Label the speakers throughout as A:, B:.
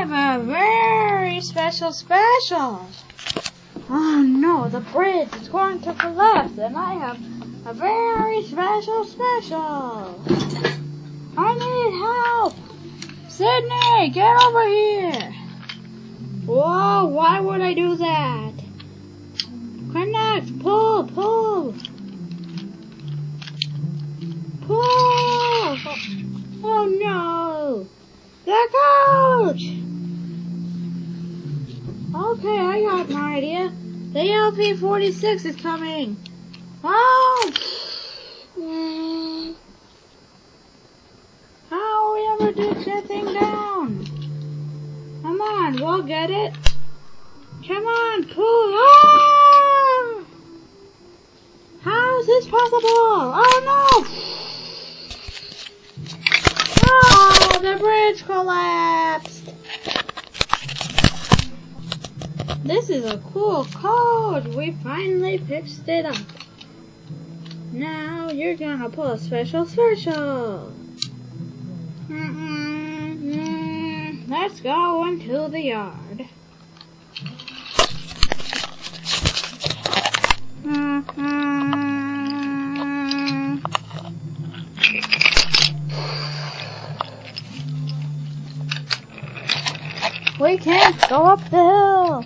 A: have a very special. Oh no, the bridge is going to collapse and I have a very special. I need help! Sydney, get over here! Whoa, why would I do that? Connect, pull! Pull! Oh no! The coach! Okay, I got an idea. The LP-46 is coming! Oh! How we ever dig that thing down? Come on, we'll get it. Come on, pull! Ah! How is this possible? Oh no! Oh, the bridge collapsed! This is a cool code. We finally fixed it up. Now you're gonna pull a special. Let's go into the yard. We can't go up the hill.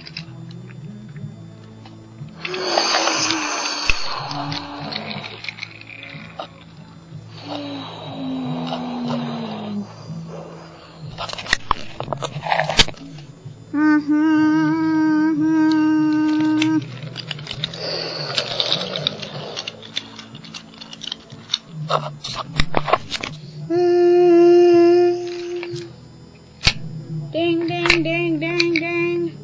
A: Ding, ding, ding, ding, ding.